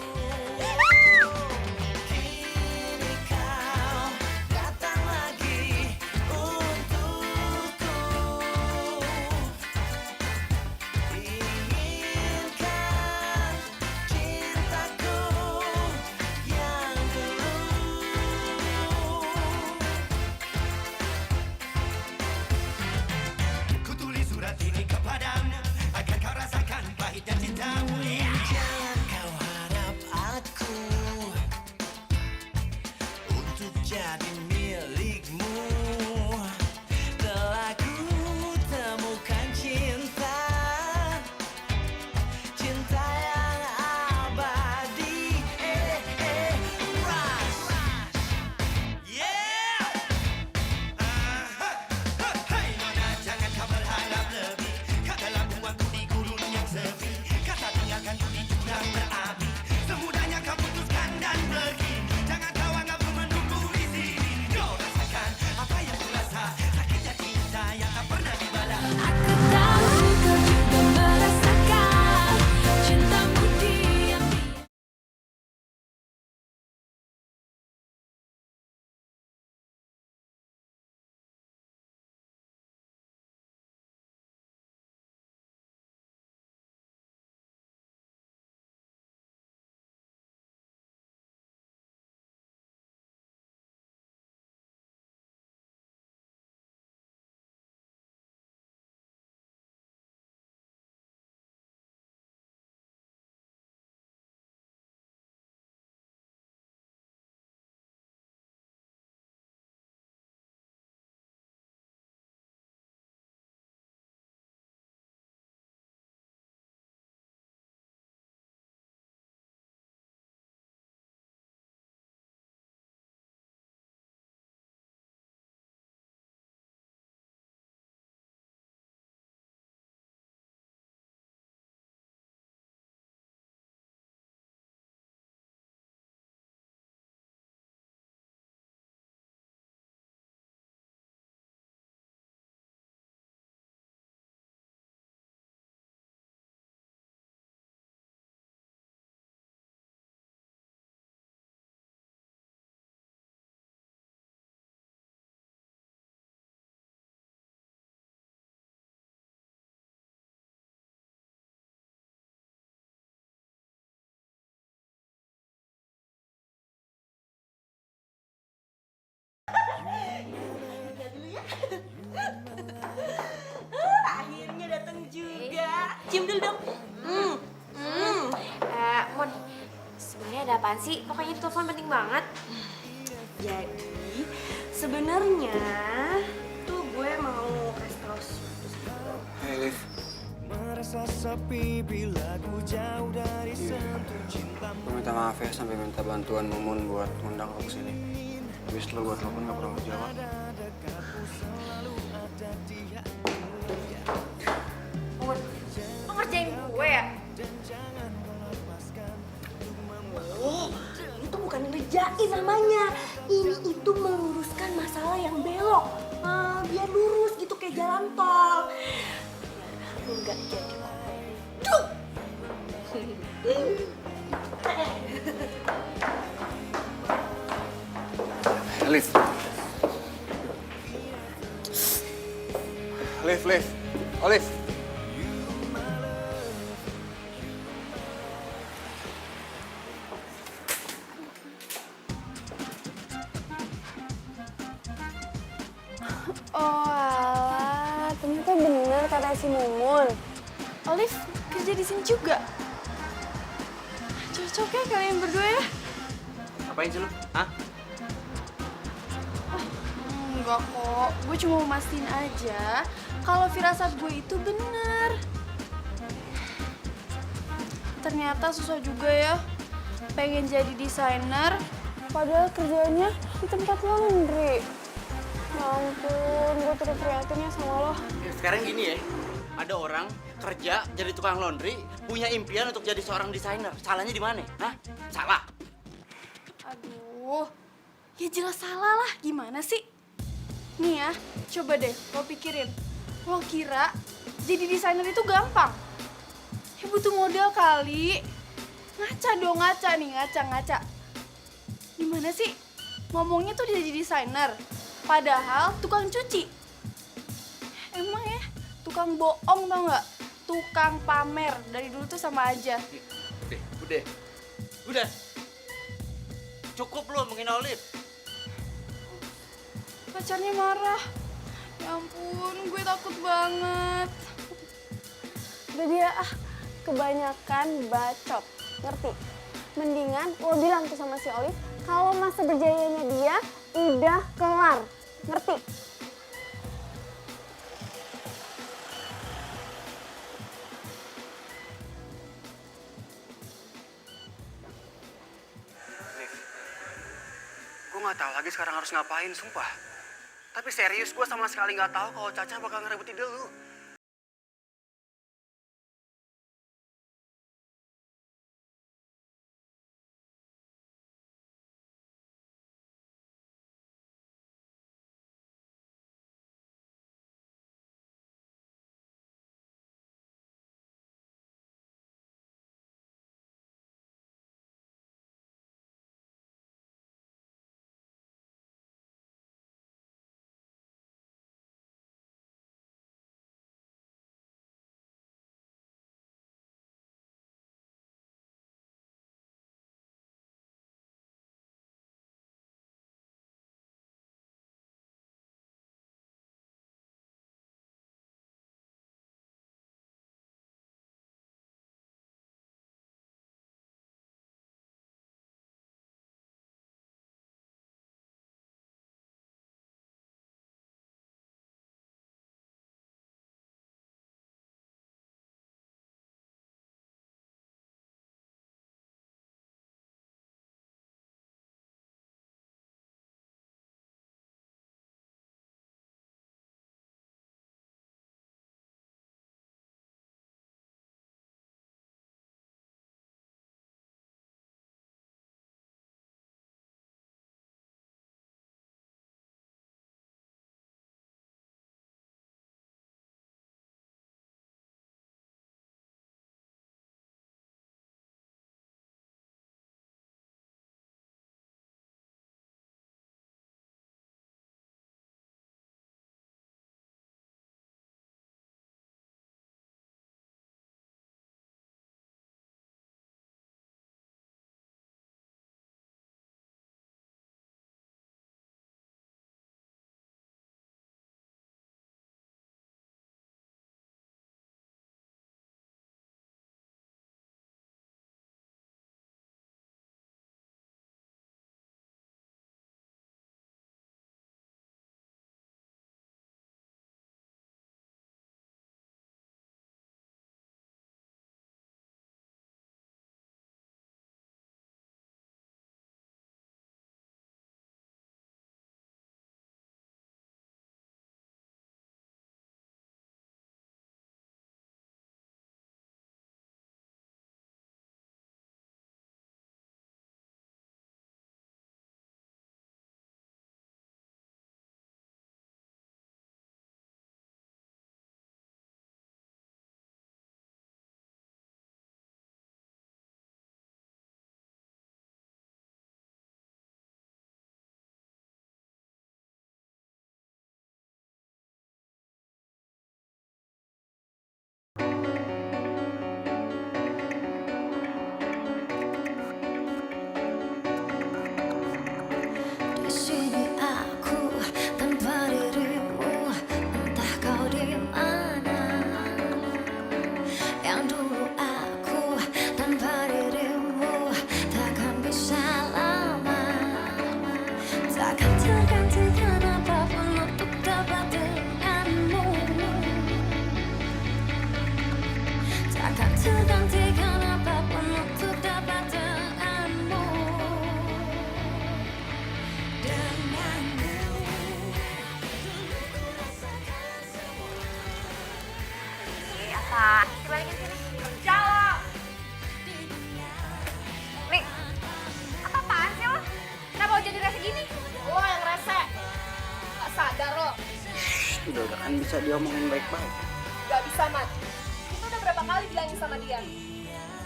Cium dulu dong. Mon, sebenarnya ada apaan sih? Pokoknya itu telepon penting banget. Jadi sebenarnya tuh gue mau kasih tau sesuatu sama lo. Hey, Liv. Merasa sepi bila ku jauh dari sentuh cintamu. Gue minta maaf ya sampai minta bantuan Mumun buat ngundang lo kesini. Habis lo buat telepon gak pernah lo jawab. Mon, lo ngerjain gue ya? Oh, ini tuh bukan ngerjain namanya. Ini itu meluruskan masalah yang belok. Biar lurus gitu kayak jalan tol. Enggak jadi duh. Liv. Liv. Olive. Oh alah, ternyata bener kata si Mumun. Olive kerja di sini juga. Cocoknya kalian berdua ya? Ngapain sih lu? Hah? Enggak kok, gue cuma mau mastiin aja kalau firasat gue itu bener. Ternyata susah juga ya, pengen jadi desainer, padahal kerjanya di tempat laundry. Ya ampun, gue terus prihatin ya sama lo. Sekarang gini ya, ada orang kerja jadi tukang laundry, punya impian untuk jadi seorang desainer. Salahnya di mana? Hah? Salah. Aduh, ya jelas salah lah, gimana sih? Nih ya, coba deh lo pikirin. Lo kira jadi desainer itu gampang? Ya butuh modal kali. Ngaca dong, ngaca nih, ngaca. Gimana sih? Ngomongnya tuh dia jadi desainer, padahal tukang cuci. Emang ya, tukang bohong tau nggak? Tukang pamer, dari dulu tuh sama aja. Udah. Cukup lu menghina Olive. Pacarnya marah. Ya ampun, gue takut banget. Udah dia kebanyakan bacot, ngerti? Mendingan lo bilang tuh sama si Olive kalau masa berjayanya dia udah kelar, ngerti? Gue gak tahu lagi sekarang harus ngapain, sumpah. Tapi serius, gue sama sekali gak tahu kalau Caca bakal ngerebut ide lu. Pak, balikin sini. Kerja lo. Li, apa-apaan sih lo? Kenapa lo jadi rese gini? Lo yang rese. Gak sadar lo. Udah kan bisa diomongin baik-baik. Gak bisa, Mat. Kita udah berapa kali bilangin sama dia.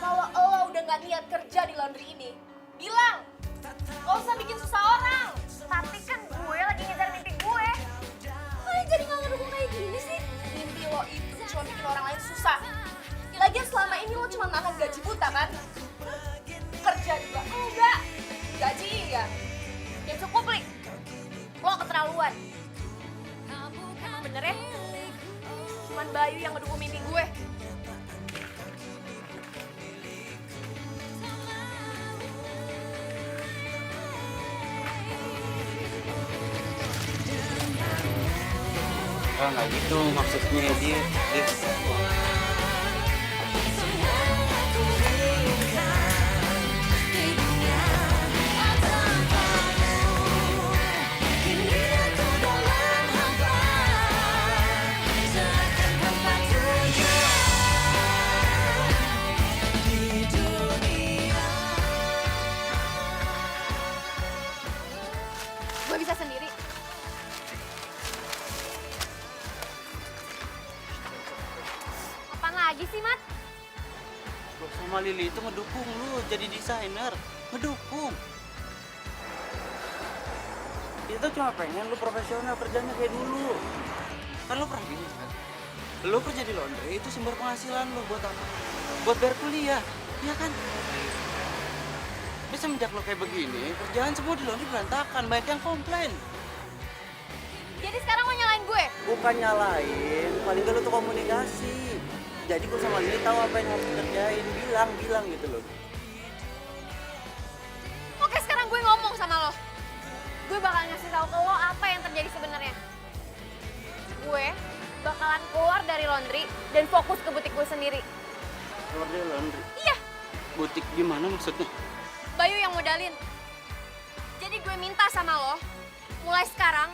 Kalau lo udah gak niat kerja di laundry ini, bilang. Gak usah bikin susah orang. Tapi kan gue lagi ngejar mimpi gue. Kalian jadi gak ngedukung kayak gini sih? Mimpi lo itu cuma bikin orang lain susah. Lagian selama ini lo cuma makan gaji buta kan? Kerja juga enggak. Gaji iya. Ya cukup, Li. Lo keterlaluan. Bener ya? Cuman Bayu yang ngedukung mimpi gue. Nggak gitu maksudnya dia. Gue bisa sendiri. Apaan lagi sih, Mat? Gue sama Lili itu ngedukung lu jadi desainer. Ngedukung. Kita cuma pengen lu profesional kerjanya kayak dulu. Kan lu pernah gini kan? Lu kerja di laundry itu sumber penghasilan lu buat apa? Buat bayar kuliah, iya kan? Tapi semenjak lu kayak begini, kerjaan semua di laundry berantakan, banyak yang komplain. Jadi sekarang mau nyalain gue? Bukan nyalain, paling gak lu tuh komunikasi. Jadi gue sama Lili tahu apa yang harus dikerjain, bilang gitu loh. Oke, sekarang gue ngomong sama lo. Gue bakal ngasih tahu ke lo apa yang terjadi sebenarnya. Gue bakalan keluar dari laundry dan fokus ke butik gue sendiri. Keluar dari laundry? Iya. Butik gimana maksudnya? Bayu yang modalin. Jadi gue minta sama lo, mulai sekarang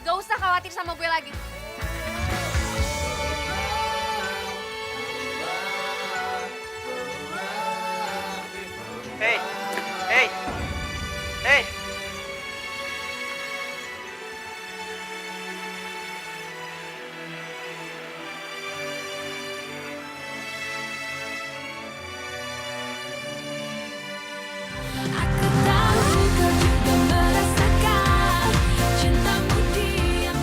gak usah khawatir sama gue lagi. Hey. Aku tahu kau juga merasakan cintamu diam-diam.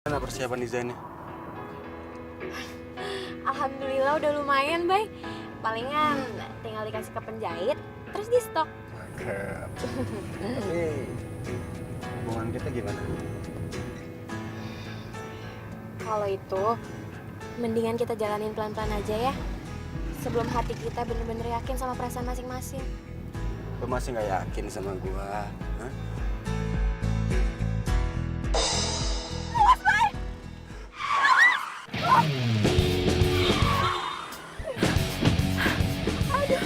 Mana persiapan desainnya? Alhamdulillah udah lumayan, Bay. Palingan tinggal dikasih ke penjahit, terus di stok. Cakep. Tapi hubungan kita gimana? Kalau itu, mendingan kita jalanin pelan-pelan aja ya. Sebelum hati kita bener-bener yakin sama perasaan masing-masing. Lu masih nggak yakin sama gua? Hah? Awas, Bay! Aduh.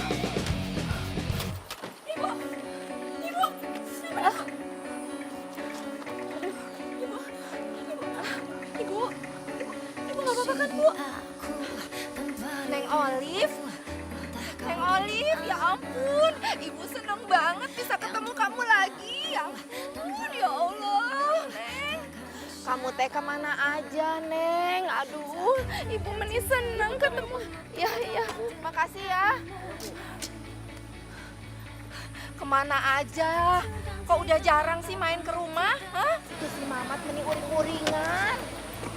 Ibu! Ibu nggak apa-apa kan, Bu? Neng Olive, ya ampun, Ibu seneng banget bisa ketemu kamu lagi. Ya ampun, ya Allah, Neng. Kamu teh kemana aja, Neng? Aduh, Ibu meni seneng ketemu. Ya, makasih ya. Kemana aja? Kok udah jarang sih main ke rumah? Hah? Itu si Mamat meni uring-uringan.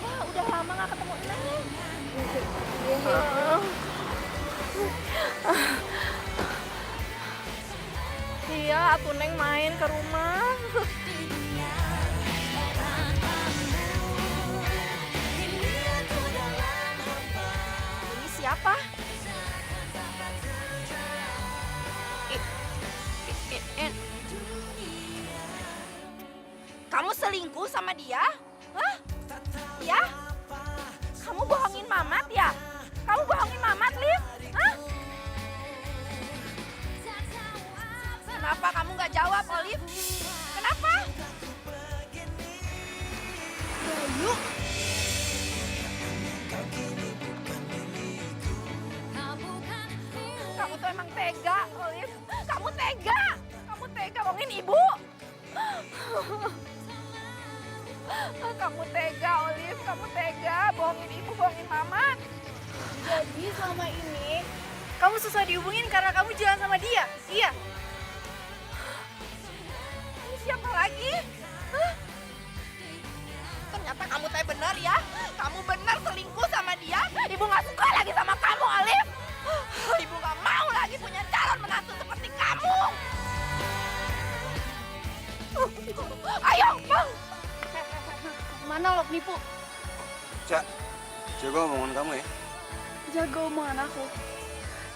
Wah, udah lama gak ketemu Neng. Iya, aku Neng main ke rumah. Ini siapa? Kamu selingkuh sama dia? Hah? Ya? Kamu bohongin nggak jawab, Olive? Kenapa? Bayu, Kamu tuh emang tega, Olive. Kamu tega. Kamu tega bohongin ibu. Kamu tega, Olive. Kamu tega bohongin ibu, bohongin mama. jadi selama ini kamu susah dihubungin karena kamu jalan sama dia? Iya? Ini siapa lagi? Hah? Ternyata kamu teh bener ya. Kamu bener selingkuh sama dia. Ibu gak suka lagi sama kamu, Olive. Ibu gak mau lagi punya calon menantu seperti kamu. Ayo, Bang. Mana lo nipu? Cak, jaga omongan kamu ya. Jaga omongan aku.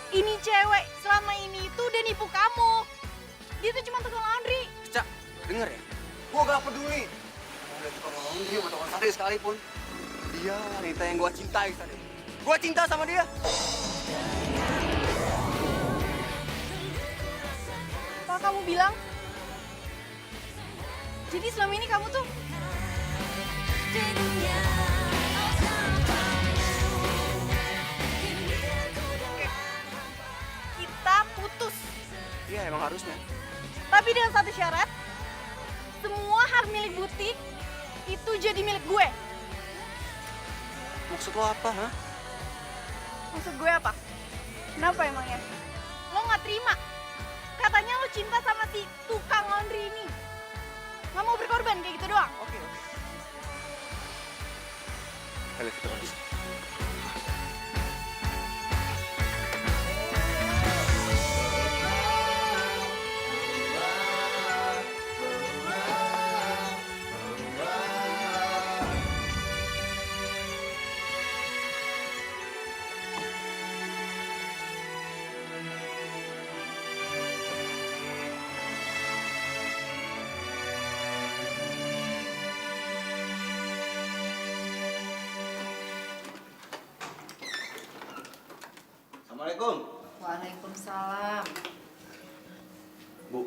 Ini cewek selama ini itu udah nipu kamu. Dia tuh cuma tukang laundry. Cak, denger ya. Gua gak peduli. Mau udah tukang laundry sama tukang sate sekalipun. Dia wanita yang gua cintai tadi. Gua cinta sama dia. Apa kamu bilang? Jadi selama ini kamu tuh kita putus. Iya, emang harusnya. Tapi dengan satu syarat, semua hak milik butik itu jadi milik gue. Maksud lo apa, ha? Maksud gue apa? Kenapa emangnya? Lo nggak terima? Katanya lo cinta sama si tukang laundry ini. Nggak mau berkorban kayak gitu doang? Oke. Ayo kita lanjut. Assalamualaikum. Waalaikumsalam. Bu,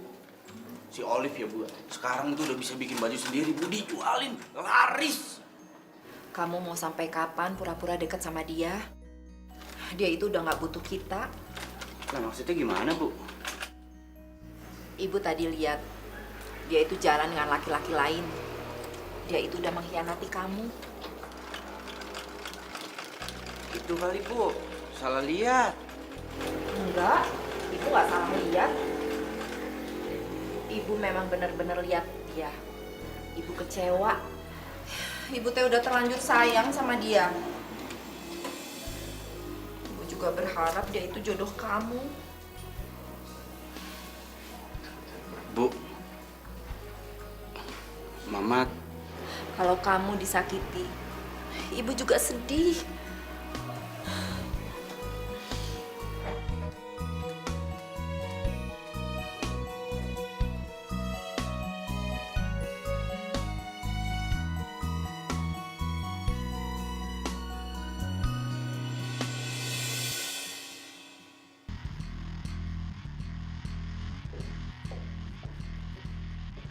si Olive ya Bu, sekarang tuh udah bisa bikin baju sendiri Bu, dijualin, laris. Kamu mau sampai kapan pura-pura deket sama dia? Dia itu udah nggak butuh kita. Nah maksudnya gimana Bu? Ibu tadi lihat dia itu jalan dengan laki-laki lain. Dia itu udah mengkhianati kamu. Itu kali Bu, salah lihat. Enggak, ibu nggak salah lihat. Ibu memang benar-benar lihat dia. Ibu kecewa. Ibu teh udah terlanjur sayang sama dia. Ibu juga berharap dia itu jodoh kamu. Bu, Mamat. Kalau kamu disakiti, ibu juga sedih.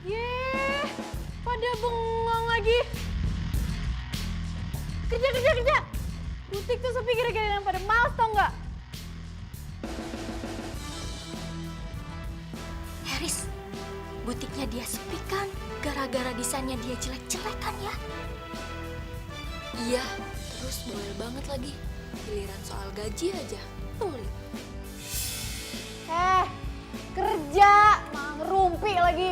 Yeay, pada bengong lagi. Kerja. Butik tuh sepi gara-gara yang pada males tau nggak? Haris, butiknya dia sepi kan? Gara-gara desainnya dia jelek-jelek kan ya? Iya, terus bawel banget lagi. Giliran soal gaji aja, pelit. Kerja, malah ngerumpi lagi.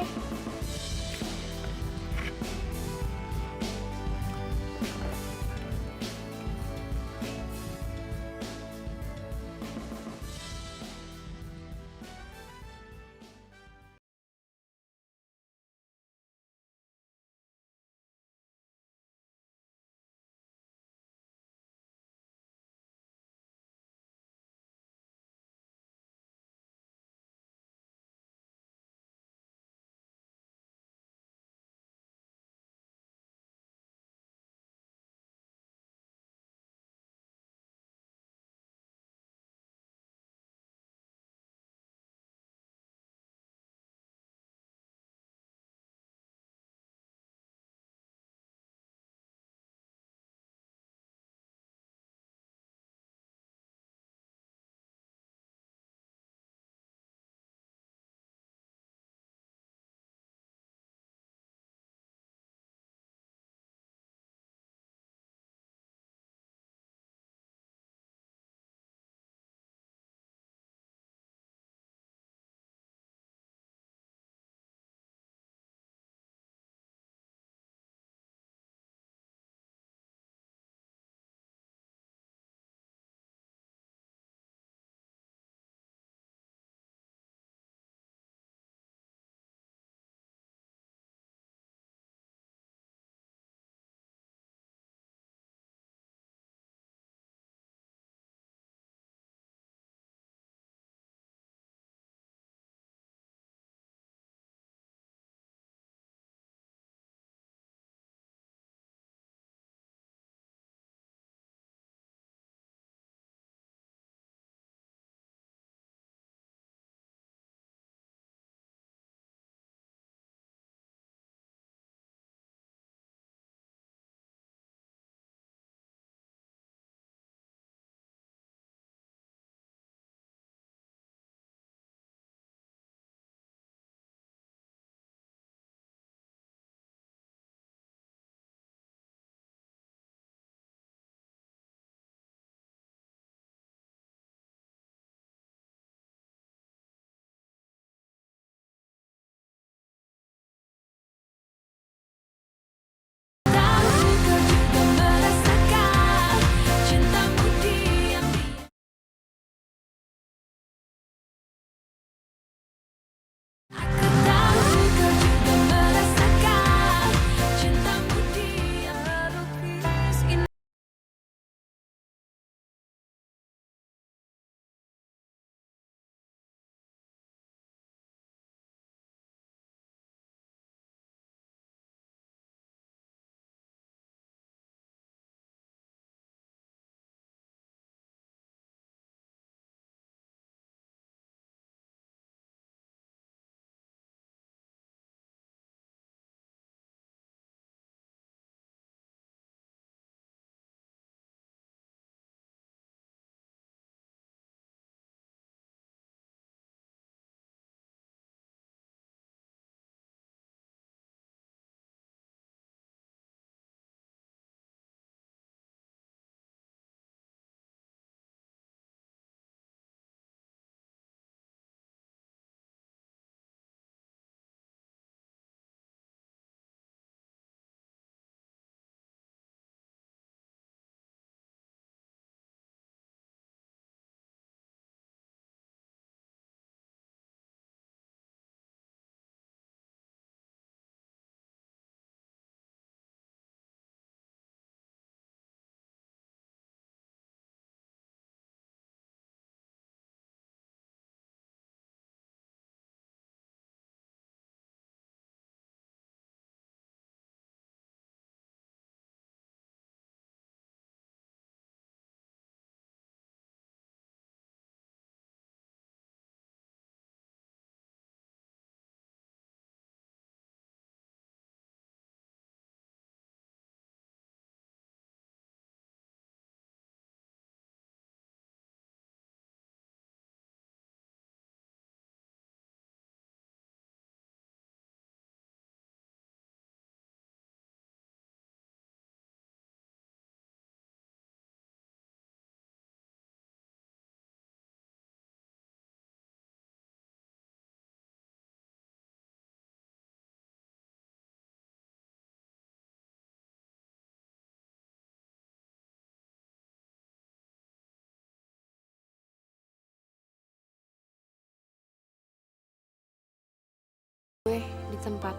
gue di tempat.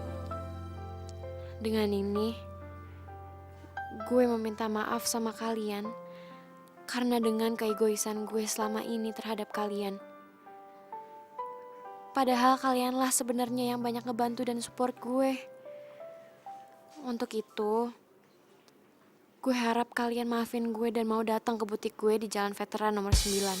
Dengan ini, gue meminta maaf sama kalian karena dengan keegoisan gue selama ini terhadap kalian. Padahal kalianlah sebenarnya yang banyak ngebantu dan support gue. Untuk itu, gue harap kalian maafin gue dan mau datang ke butik gue di Jalan Veteran nomor 9.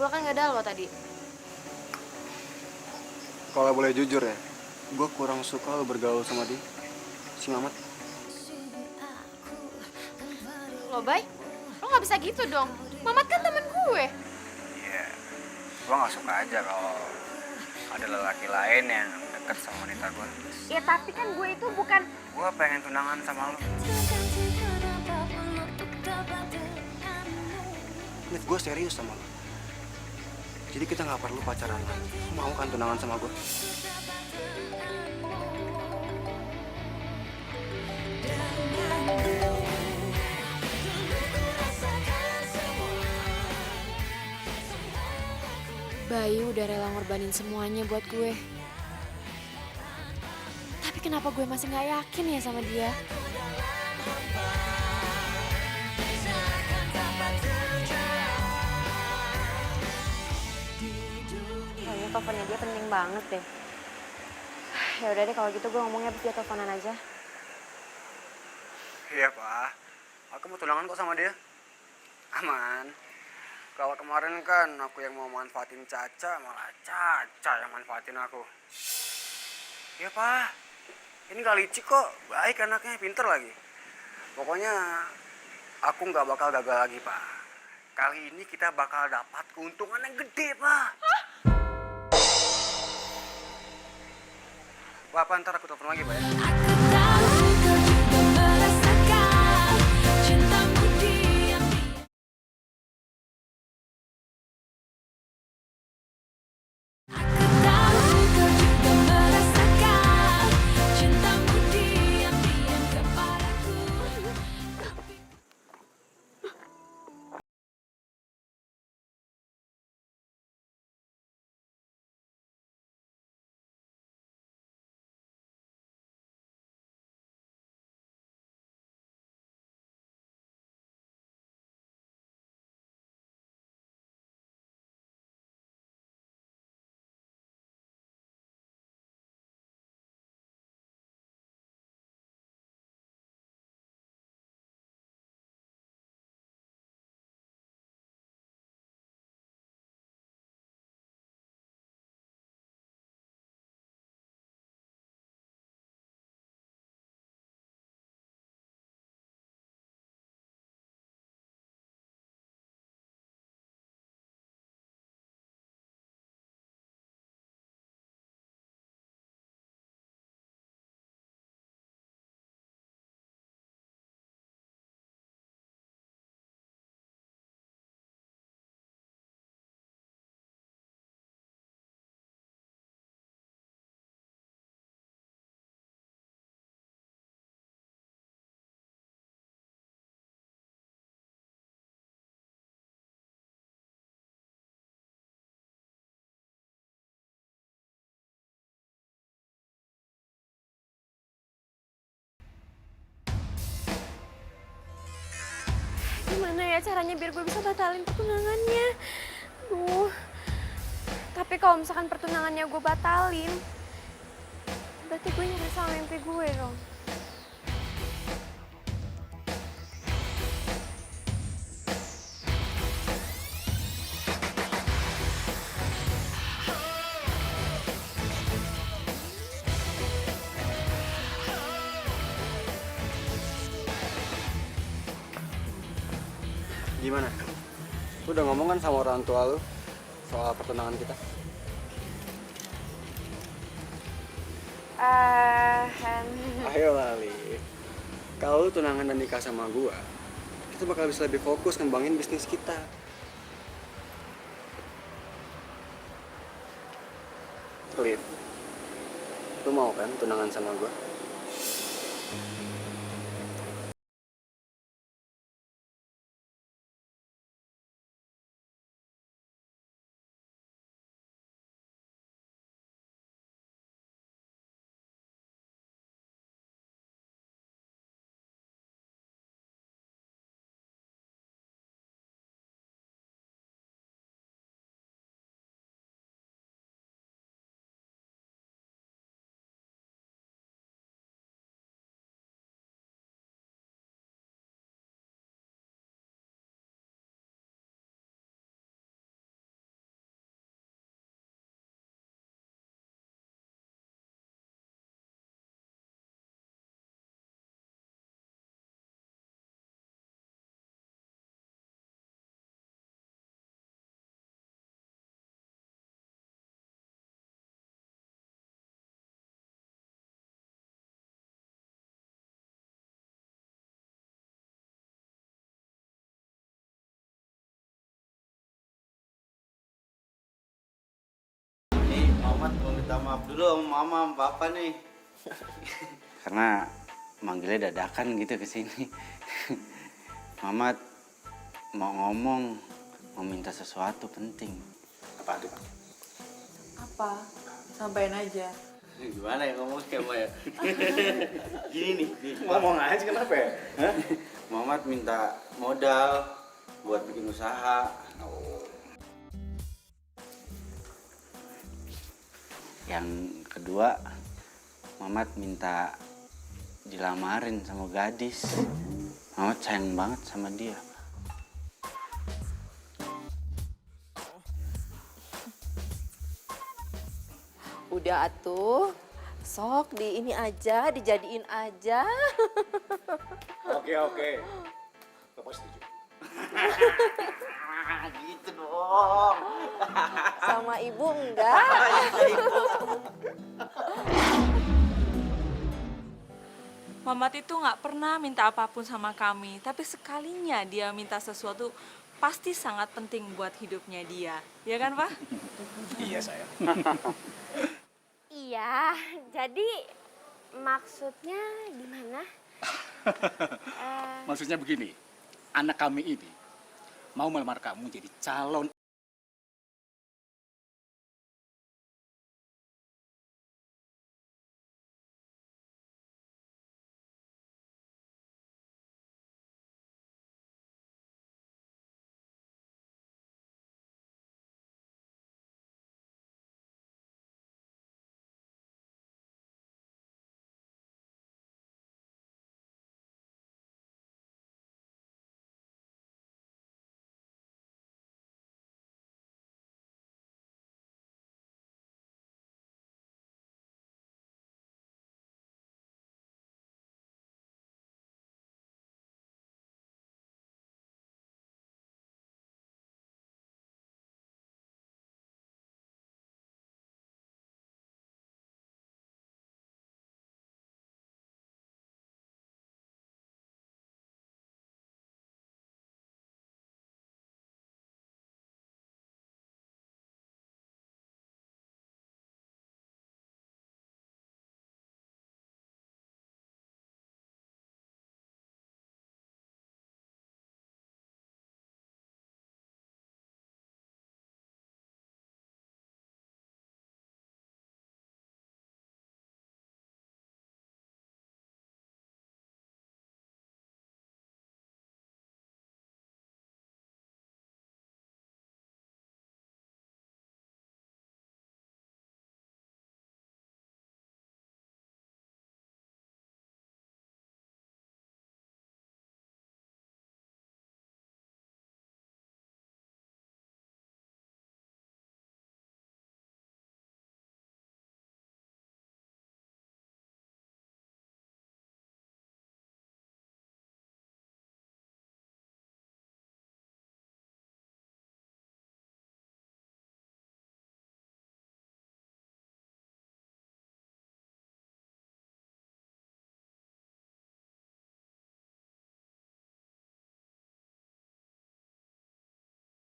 Lo kan gak ada lo tadi. Kalau boleh jujur ya, gue kurang suka lo bergaul sama dia, si Mamat. Lo Bay, lo gak bisa gitu dong. Mamat kan temen gue. Iya, gue gak suka aja kalau ada lelaki lain yang deket sama wanita gue. Ya tapi kan gue itu bukan... Gue pengen tunangan sama lo. Nif, gue serius sama lo. Jadi kita nggak perlu pacaran lagi. Lo mau kan tunangan sama gue? Bayu udah rela ngorbanin semuanya buat gue. Tapi kenapa gue masih nggak yakin ya sama dia? Kayaknya teleponnya dia penting banget deh. Ya udah deh kalau gitu gue ngomongnya abis dia teleponan aja. Iya, Pak. Aku mau tunangan kok sama dia. Aman. Kalau kemarin kan aku yang mau manfaatin Caca, malah Caca yang manfaatin aku. Iya, Pak. Ini gak licik kok. Baik anaknya, pinter lagi. Pokoknya aku nggak bakal gagal lagi, Pak. Kali ini kita bakal dapat keuntungan yang gede, Pak. Pak, ntar aku telepon lagi, Pak ya. Gimana ya caranya biar gue bisa batalin pertunangannya? Duh. Tapi kalau misalkan pertunangannya gue batalin, berarti gue nyerah sama mimpi gue dong. Gimana? Lu udah ngomong kan sama orang tua lu soal pertunangan kita? Ayo Lali. Kalau lu tunangan dan nikah sama gua, kita bakal bisa lebih fokus ngembangin bisnis kita. Lid, lu mau kan tunangan sama gua? dulu sama mama sama papa nih. Karena manggilnya dadakan gitu ke sini. Mamat mau ngomong, mau minta sesuatu penting. Apa tuh, Pak? Apa? Sampaikan aja. Gimana ya ngomong kayak ya? Gini nih. Ngomong aja kenapa ya? Hah? Mamat minta modal buat bikin usaha. Yang kedua, Mamat minta dilamarin sama gadis. Mamat sayang banget sama dia. Udah atuh, sok di ini aja, dijadiin aja. Oke. Bapak setuju. Gitu dong. Sama ibu enggak? Mamat itu nggak pernah minta apapun sama kami, tapi sekalinya dia minta sesuatu pasti sangat penting buat hidupnya dia. Ya kan, Pak? Iya, sayang. Iya, jadi maksudnya gimana? Maksudnya begini, anak kami ini mau melamar kamu jadi calon